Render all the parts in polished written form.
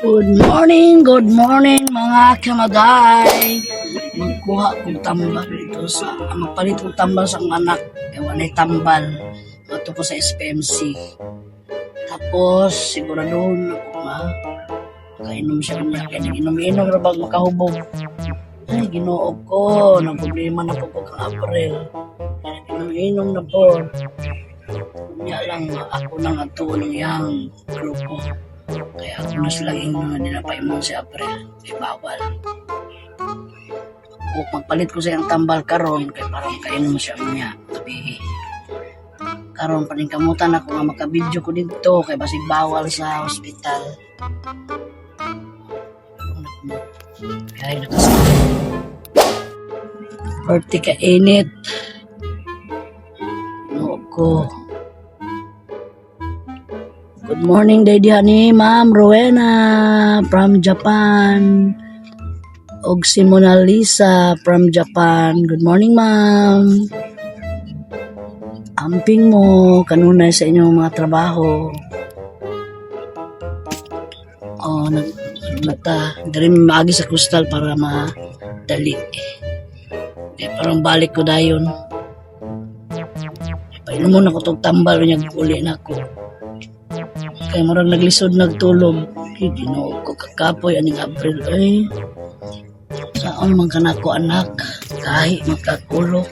Good morning mga kamagay. Magkuha kong tambal dito sa, magpalit kong tambal sa akong anak. Ewan ay tambal. Ato ko sa SPMC. Tapos, siguraduhin ako nga. Kainom siya niya. Kaya nag-inom-inom na bag makahubog. Ay, ginuog ko. Nag-problema na po kang April. Nag-inom-inom na po. Kaya lang, ako nang atuon ng yang grupo. Kaya ako na silang inom na dinapaimon si April. Ay bawal. O magpalit ko sa iyang tambal karon kaya parang kainom siya niya. Tapi karon pa rin kamutan ako nga makabidyo ko dito kaya basig bawal sa hospital. Kaya nakasakit. Party ka init. Inuog ko. Good morning, Daddy Honey, Ma'am Rowena from Japan. Og si Mona Lisa from Japan. Good morning, Ma'am. Amping mo kanunay sa inyong mga trabaho. Oh, dari maagi sa kustal para madali. Kaya parang balik ko dayon. Painom mo na ko tong tambal niya uli na ako. Kaya marang naglisod nagtulog. Ginoo ko kakapoy aning April. Ay, saan man ka na ko anak. Kahit magkakulo.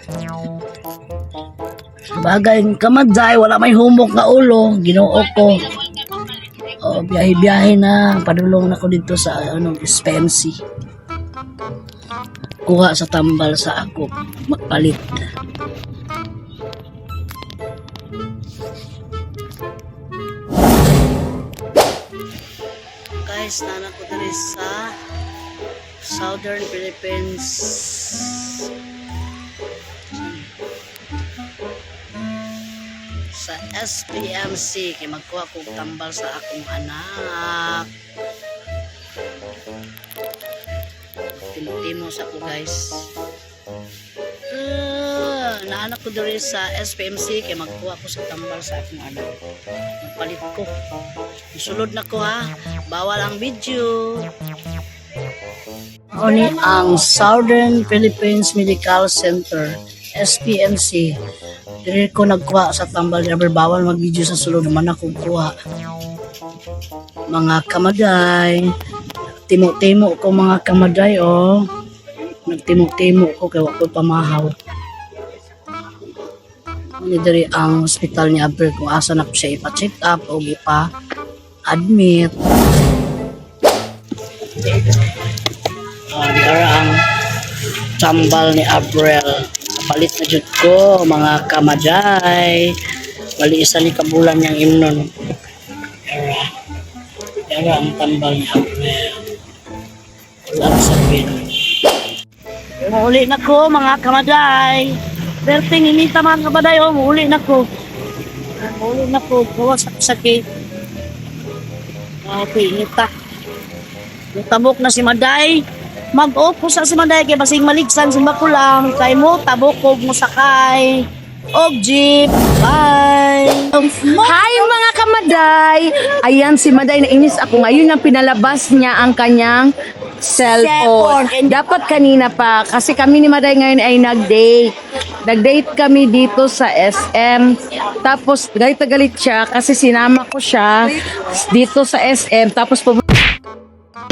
Sabagay, kamadjay, wala may humok na ulo. Ginoo ko. O, biyahe-biyahe na. Padulong na ko dito sa SPMC. Kuha sa tambal sa ako. Magpalit. Guys, nanak ko dali sa Southern Philippines. Sa SPMC kay magkuha ko tambal sa akong anak. Timo sa ko guys. Naanak ko dali sa SPMC kay magkuha ko sa tambal sa akong anak. Magpalit ko. Sulod na ko ha. Bawal ang video. Oni ang Southern Philippines Medical Center, SPMC. Dili ko nagkuha sa tambal, never bawal mag-video sa sulod naman akong kuha. Mga kamaday, timo-timo ko mga kamaday, oh. Nagtimo-timo ko kaya wako pamahaw. Ini dari ang hospital ni April kung asa na siya ipa-check up o ipa-admit. Dara ang tambal ni April. Palit na jud ko mga kamaday. Bali isa ni kabulan yang imnon. Dara ang tambal ni April. Wala sa pin. Uli na ko mga kamaday. Berting inita mga kamaday, oh, uli na ko. Uli na ko. Gawas ako sakit. Okay, inita. Tabok na si Maday. Mag-off ko sa si Maday kay basing maligsan si Makulang. Kay mo, tabok ko mo sakay. Og jeep. Bye! Hi mga kamaday! Ayan si Maday na inis ako. Ngayon ang pinalabas niya ang kanyang cellphone. Dapat kanina pa kasi kami ni Maday ngayon ay nag-date. Nag-date kami dito sa SM. Tapos galit na galit siya kasi sinama ko siya dito sa SM. Tapos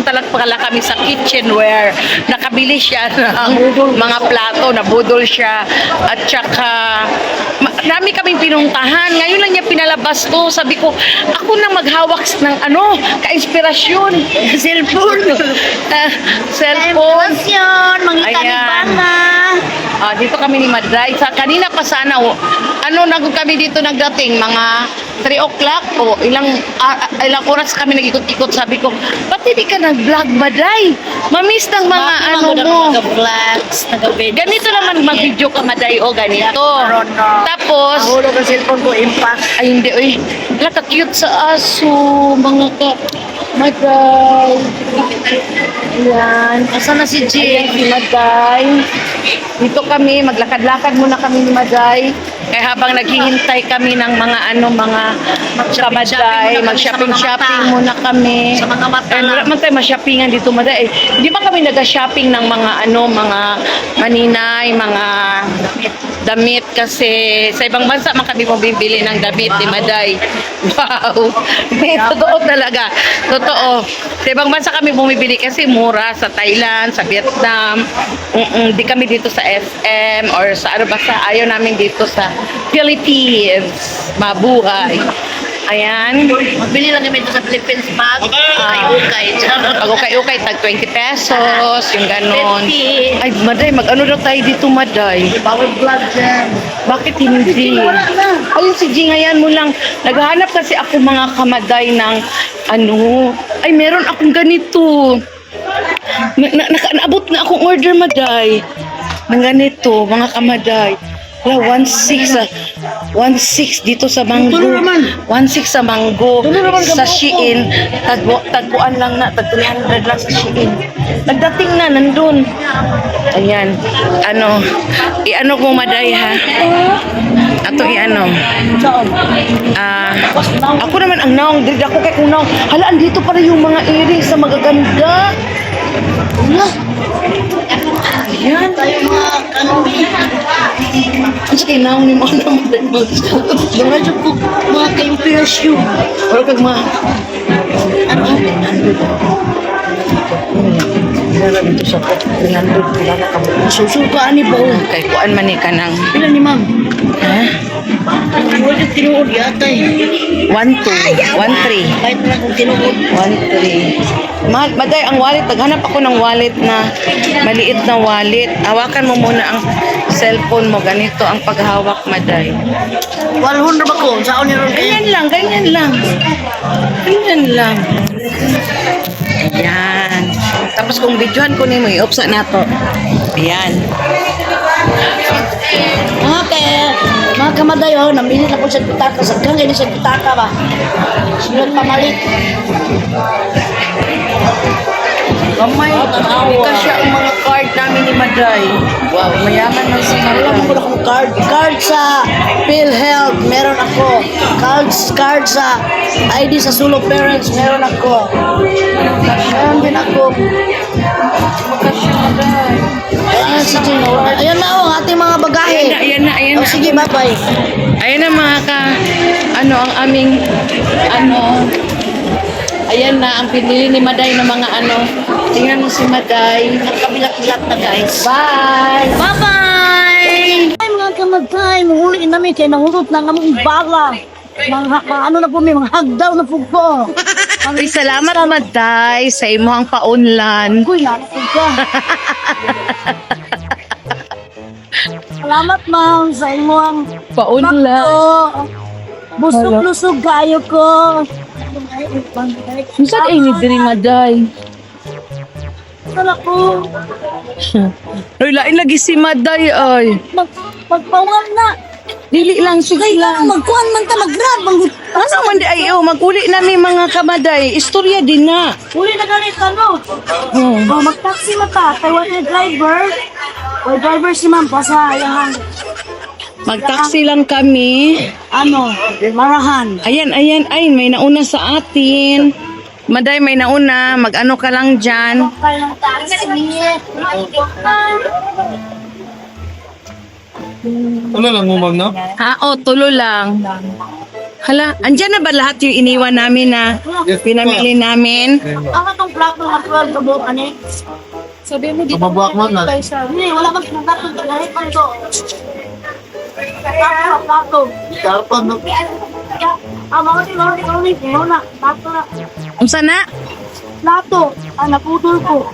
talagpakala kami sa kitchenware. Nakabili siya ng mga plato, nabudol siya. At saka, dami kaming pinuntahan. Ngayon lang niya pinalabas to. Sabi ko, ako na maghawak ng ka-inspirasyon. Cellphone. Cellphone. Ayan. Dito kami ni Maday. Sa kanina pa sana, nagod kami dito nagdating, mga 3 o'clock o ilang oras kami nag-ikot-ikot. Sabi ko, ba't hindi ka nag-vlog, Maday? Mamiss ng mga mo. Nag-vlogs, nag-video. Ganito naman mag-video ka, Maday, o ganito. Tapos, mahulog ang cellphone ko, impact. ay hindi, Hala, ka-cute sa aso, mga Maday. Ayan. Asa na si Jay? Si Maday. Dito kami, maglakad-lakad muna kami ni Maday. Kaya habang naghihintay kami ng mga kamaday, mag-shopping muna kami. Sa mga mata Wala man tayo ma-shoppingan dito, Maday. Hindi ba kami nag-shopping ng mga mga maninay, mga damit kasi sa ibang bansa man kami bumibili ng damit ni Maday. Wow. Totoo talaga. Totoo. Sa ibang bansa kami bumibili kasi mura sa Thailand, sa Vietnam. Di kami dito sa SM or sa ano basta ayaw namin dito sa Philippines. Mabuhay. Ayan. Magbili lang kami ito sa Philippines bag. Ukay-ukay. Pag ukay-ukay, tag 20 pesos, yung ganon. 50. Ay, Maday, mag-ano daw tayo dito, Maday? Power vlog dyan. Bakit hindi? Wala na. Ayun si Jing, ayan mo lang. Naghahanap kasi ako mga kamaday ng ay meron akong ganito. Naabot na akong order, Maday. Ng ganito, mga kamaday. Wala, 1.6 dito sa Mango. 1.6 sa Mango. Sa Shein, tagpuan lang na, tag 300 lang sa Shein. Nagdating na, nandun. Ayan. I-ano ko, Maday, ha? Ato i-ano. Ako naman ang naong, dito ako kay kung naong. Hala, andito pa rin yung mga earrings sa magaganda. Ayan. Tayo mga kanumi. Ang sa kinaong ni mga naman. Mga dyan po, mga ka-impress you. Wala kag mga... Ano? Wala dito sa 300. Wala na kami. Susukaan ni ba? Kay kuan man ni ka ng... Pila ni ma'am? Ha? Wala yung tinuod yata eh. 1.2. 1.3. Kahit na kung tinuod. 1.3. Maday, ang wallet. Naghanap ako ng wallet na maliit na wallet. Hawakan mo muna ang cellphone mo. Ganito ang paghawak, Maday. 100 ba ko? Saan ni Ron? Ganyan lang, ganyan lang. Ganyan lang. Ayan. Tapos kung videohan ko nimo, i-upsa na to. Ayan. Mga kamaday, namili na po sa butaka. Sa kang sa butaka ba? Sunod pamalit. Kamay, kasi ang mga card namin ni Maday. Wow, mayaman na si Wala Maday. mo akong card. Card sa PhilHealth, meron ako. Card sa ID sa Solo Parents, meron ako. Meron din ako. Kasi Maday. Ayan si Gino. Ayan na ang ating mga bagahe. Ayan na. O sige, bye-bye. Ayan na mga ang aming, ayan na, ang pinili ni Maday ng mga tingnan mo si Maday. Nagkabilat-bilat na guys. Bye! Bye-bye! Ay mga kamatay, mahuli namin kay nangulot na among bala. Mga ano na po may mga hagdaw na po ko. Ay, salamat Maday sa imong paunlan. Uy, nakapag ka. Salamat ma'am sa inyong Paunlan. Busog-lusog kayo ko. Saan ay ni diri Maday? Sala ko. Ay, lain lagi si Maday ay. Magpawal na. Dili lang, sige lang. Magkuhan man ta, mag-grab. Ano man di ay, maguli namin mga kamaday. Istorya din na. Uli na ganit ano? Mag-taxi mata. Taiwan na driver. O driver si ma'am. Pasayahan. Magtaksi lang kami. Ano? Marahan. Ayan, ay, may nauna sa atin. Maday, may nauna. Mag-ano ka lang dyan. Kaya ng taxi. Ano lang mo, ma'am, no? Tulo lang. Hala, andyan na ba lahat yung iniwan namin na pinamili namin? Ano tong plato na 12 kabuk, ani? Sabi mo dito. Kababuak mo na. Hindi, wala mang plato. Dahil pa ito. Plato. Karpan, no? Mga tinawag, na. Plato na. Unsa na? Plato. Naputol ko.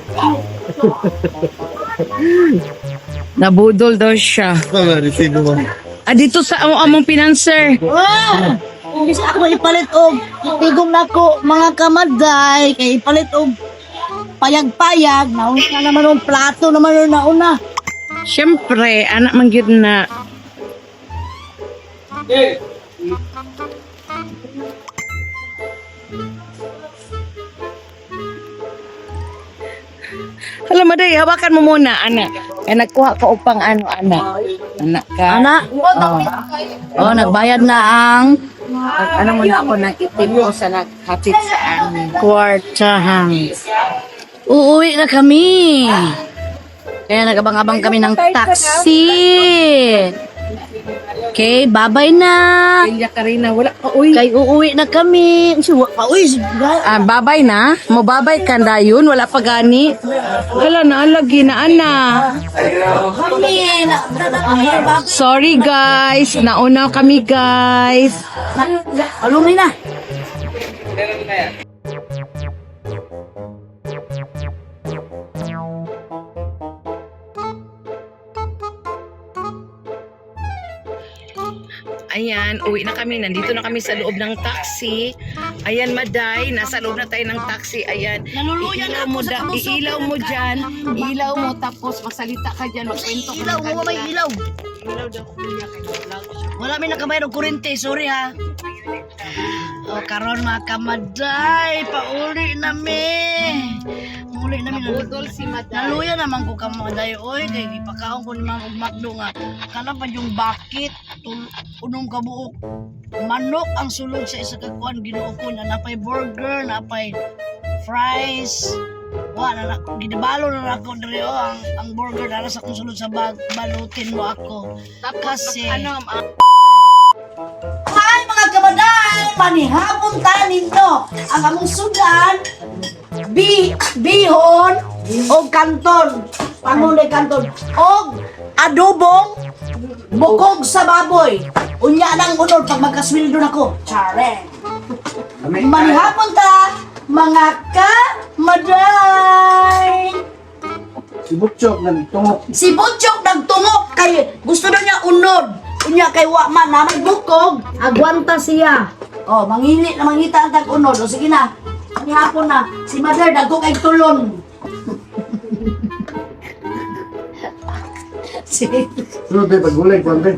Nabudol daw siya. Ano, receive mo, ma'am? Dito sa among pinanser. Wow! Kasi ako ipalit og tigong nako mga kamaday kay ipalit og payag-payag nauna na naman ang plato naman yung nauna. Siyempre, anak man gyud na. Alam mo, day, hawakan mo muna, anak. Eh, nagkuha ka upang ano, anak. Anak ka. Ana? Oh, nagbayad na ang Ano mo na ako ng itim ko sa naghatid sa amin. kwartahan. Uuwi na kami. Kaya nagabang-abang kami ng taxi. Okay, bye-bye na. Kaya Karina, wala ka, uy. Kay uuwi na kami. Uy, Babay na? Mo babay ka dayon, wala pa gani. Wala na, lagi na, ana. kami. Sorry, guys. Nauna kami, guys. Alumni na. Ayan, uwi na kami. Nandito na kami sa loob ng taxi. Ayan, Maday. Nasa loob na tayo ng taxi. Ayan. Naluluyan Iilaw ako mo, sa kalusok. iilaw mo dyan. Iilaw mo, tapos magsalita ka dyan. Magkwento ka Ilaw, ng mo may kanila. ilaw. Ilaw daw, kuya. Wala may nakabayad ng kurente, sorry ha. O karon mga kamaday, pauli na mi. Uli na mi. Budol si Maday. Naluya naman ko kamaday, oy kay gipakaon ko ni Ma'am og Magdo nga. Kana pa yung bakit unong kabuok. Manok ang sulod sa isa ka kuan Ginoo ko na napay burger, napay fries. Wa na gidibalo na ako diri ang burger na sa akong sulod sa bag, balutin mo ako. Kasi Ano, Hi mga kabaday! Manihapon ta ninyo ang among sudan bihon o kanton. Pangunay kanton. O adobong bukog sa baboy. Unya nang unod pag magkasweldo nako. Chareng. Manihapon ta mga kamaday! Si Butchok nagtungok. Si Butchok nagtungok kay gusto na niya unod. Unya kay wa man na may bukog, agwanta siya. Oh, mangili na mangita ang tag-unod. O sige na. Ang hapon na. Si Mother dagko kay tulon. Sige. Pero be, pag gulay, kwan be.